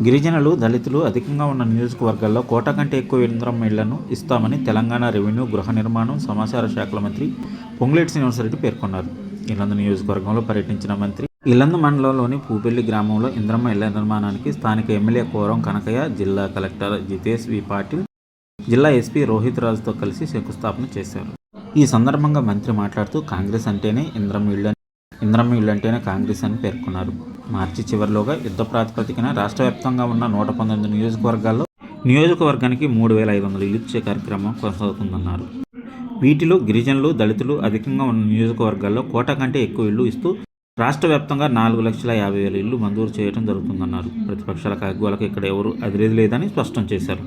గిరిజనులు, దళితులు అధికంగా ఉన్న నియోజకవర్గాల్లో కోట కంటే ఎక్కువ ఇందిరమ్మ ఇళ్లను ఇస్తామని తెలంగాణ రెవెన్యూ, గృహ నిర్మాణం, సమాచార శాఖల మంత్రి పొంగులేటి శ్రీనివాసరెడ్డి పేర్కొన్నారు. ఇల్లందు నియోజకవర్గంలో పర్యటించిన మంత్రి ఇల్లందు మండలంలోని పూపెల్లి గ్రామంలో ఇందిరమ్మ ఇళ్ల నిర్మాణానికి స్థానిక ఎమ్మెల్యే కోరం కనకయ్య, జిల్లా కలెక్టర్ జితేష్ వి పాటిల్, జిల్లా ఎస్పీ రోహిత్ రాజుతో కలిసి శంకుస్థాపన చేశారు. ఈ సందర్భంగా మంత్రి మాట్లాడుతూ కాంగ్రెస్ అంటేనే ఇందిరమ్మ ఇళ్ళు అంటేనే కాంగ్రెస్ అని పేర్కొన్నారు. మార్చి చివరిలోగా యుద్ధ ప్రాతిపదికన రాష్ట్ర వ్యాప్తంగా ఉన్న 119 నియోజకవర్గాల్లో నియోజకవర్గానికి 3,500 ఇల్లు ఇచ్చే కార్యక్రమం కొనసాగుతుందన్నారు. వీటిలో గిరిజనులు, దళితులు అధికంగా ఉన్న నియోజకవర్గాల్లో కోట కంటే ఎక్కువ ఇళ్లు ఇస్తూ రాష్ట్ర వ్యాప్తంగా 4,50,000 ఇళ్లు మంజూరు చేయడం జరుగుతుందన్నారు. ప్రతిపక్షాల కాగ్వాలకు ఇక్కడ ఎవరు అదిరేది లేదని స్పష్టం చేశారు.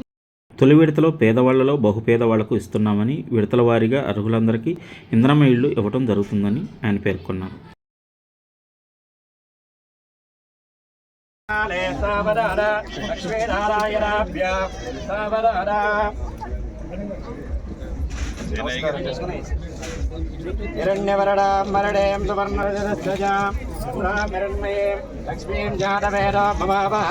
తొలి విడతలో పేదవాళ్లలో బహుపేదవాళ్లకు ఇస్తున్నామని, విడతల వారీగా అర్హులందరికీ ఇందిరమ్మ ఇళ్లు ఇవ్వడం జరుగుతుందని ఆయన పేర్కొన్నారు. हिरण्यवरडां वरडें सुवर्णरजतस्रजां हिरण्मयीं लक्ष्मीं जातवेद भवावः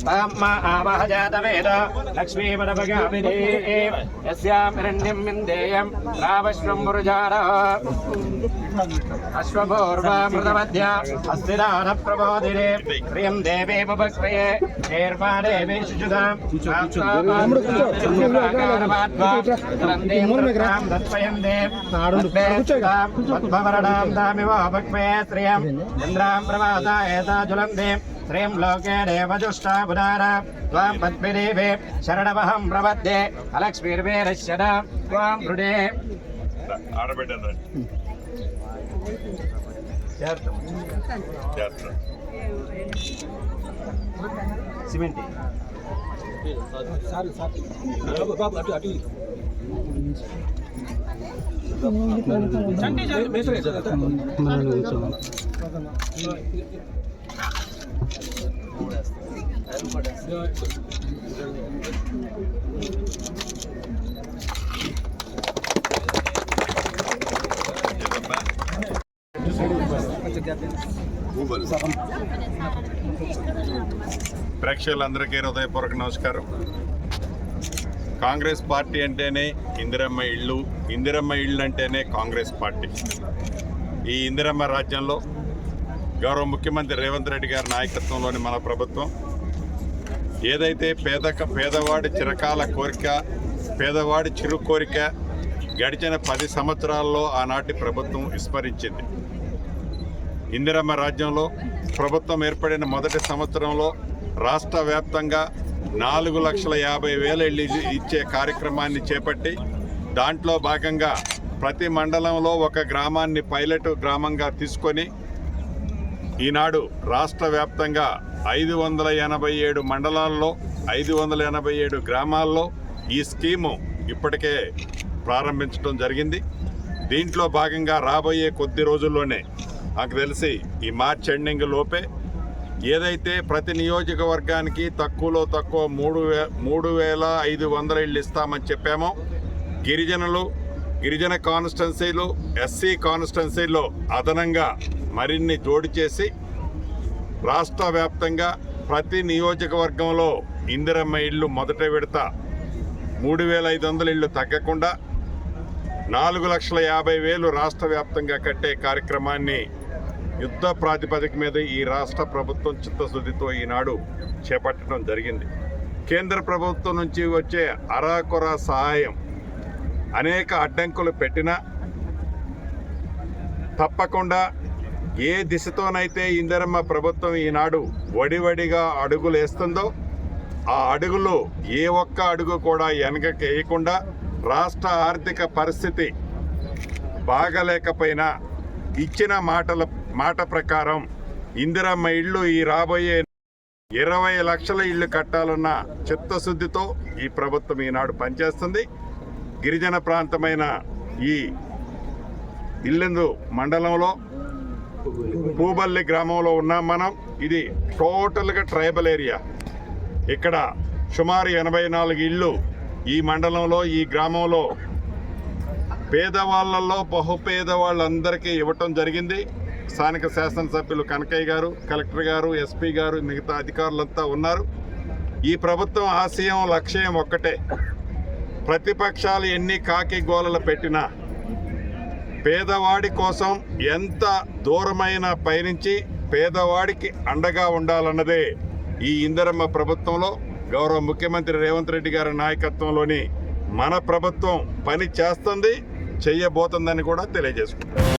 तां मा आवह जातवेद लक्ष्मीपदभगामिनीं यस्यां हिरण्यं विन्देयं रावश्वं मुरुजारः अश्वपूर्वामृतमध्या अस्थिदानप्रबोधिने प्रियं देवीमुपक्ष्मये निर्मा देवी शुचितां पद्मवरणां दामिवोपक्ष्मये श्रियं चन्द्रां प्रभाता एता ज्वलन्ति श्रीं लोके देवजुष्टा बुधारा त्वां पद्मिनीभे शरणमहं प्रपद्ये अलक्ष्मीर्वेरश्यदा त्वां हृदे సిమెంట్ ప్రేక్షకులందరికీ హృదయపూర్వక నమస్కారం. కాంగ్రెస్ పార్టీ అంటేనే ఇందిరమ్మ ఇళ్ళు, ఇందిరమ్మ ఇళ్ళు అంటేనే కాంగ్రెస్ పార్టీ. ఈ ఇందిరమ్మ రాజ్యంలో గౌరవ ముఖ్యమంత్రి రేవంత్ రెడ్డి గారి నాయకత్వంలోని మన ప్రభుత్వం ఏదైతే పేదవాడి చిరకాల కోరిక, పేదవాడి చిరు కోరిక గడిచిన 10 సంవత్సరాల్లో ఆనాటి ప్రభుత్వం విస్మరించింది. ఇందిరమ్మ రాజ్యంలో ప్రభుత్వం ఏర్పడిన మొదటి సంవత్సరంలో రాష్ట్ర వ్యాప్తంగా 4,50,000 ఇళ్ళు ఇచ్చే కార్యక్రమాన్ని చేపట్టి దాంట్లో భాగంగా ప్రతి మండలంలో ఒక గ్రామాన్ని పైలట్ గ్రామంగా తీసుకొని ఈనాడు రాష్ట్ర వ్యాప్తంగా 587 మండలాల్లో 587 గ్రామాల్లో ఈ స్కీము ఇప్పటికే ప్రారంభించడం జరిగింది. దీంట్లో భాగంగా రాబోయే కొద్ది రోజుల్లోనే నాకు తెలిసి ఈ మార్చ్ ఎండింగ్ లోపే ఏదైతే ప్రతి నియోజకవర్గానికి తక్కువలో తక్కువ 3,500 ఇళ్ళు ఇస్తామని చెప్పామో, గిరిజన కాన్స్టిట్యున్సీలు, ఎస్సీ కాన్స్టిట్యున్సీలో అదనంగా మరిన్ని జోడి చేసి రాష్ట్ర వ్యాప్తంగా ప్రతి నియోజకవర్గంలో ఇందిరమ్మ ఇళ్ళు మొదటి విడత 3,500 ఇళ్ళు తగ్గకుండా 4,50,000 రాష్ట్ర వ్యాప్తంగా కట్టే కార్యక్రమాన్ని యుద్ధ ప్రాతిపదిక మీద ఈ రాష్ట్ర ప్రభుత్వం చిత్తశుద్ధితో ఈనాడు చేపట్టడం జరిగింది. కేంద్ర ప్రభుత్వం నుంచి వచ్చే అరాకొర సహాయం అనేక అడ్డంకులు పెట్టినా తప్పకుండా ఏ దిశతోనైతే ఇందిరమ్మ ప్రభుత్వం ఈనాడు వడివడిగా అడుగులు వేస్తుందో ఆ అడుగులు ఏ ఒక్క అడుగు కూడా వెనకకి వేయకుండా రాష్ట్ర ఆర్థిక పరిస్థితి బాగలేకపోయినా ఇచ్చిన మాట ప్రకారం ఇందిరమ్మ ఇళ్ళు ఈ రాబోయే 20 లక్షల ఇళ్ళు కట్టాలన్న చిత్తశుద్ధితో ఈ ప్రభుత్వం ఈనాడు పనిచేస్తుంది. గిరిజన ప్రాంతమైన ఈ ఇల్లందు మండలంలో పూబల్లి గ్రామంలో ఉన్నాం మనం. ఇది టోటల్గా ట్రైబల్ ఏరియా. ఇక్కడ సుమారు 84 ఇళ్ళు ఈ మండలంలో, ఈ గ్రామంలో పేదవాళ్లలో బహుపేదవాళ్ళందరికీ ఇవ్వటం జరిగింది. స్థానిక శాసనసభ్యులు కనకయ్య గారు, కలెక్టర్ గారు, ఎస్పీ గారు, మిగతా అధికారులంతా ఉన్నారు. ఈ ప్రభుత్వం ఆశయం లక్ష్యం ఒక్కటే. ప్రతిపక్షాలు ఎన్ని కాకి గోలలు పెట్టినా పేదవాడి కోసం ఎంత దూరమైన పయనించి పేదవాడికి అండగా ఉండాలన్నదే ఈ ఇందిరమ్మ ప్రభుత్వంలో గౌరవ ముఖ్యమంత్రి రేవంత్ రెడ్డి గారి నాయకత్వంలోని మన ప్రభుత్వం పని చేస్తుంది, చెయ్యబోతుందని కూడా తెలియజేసుకుంటాం.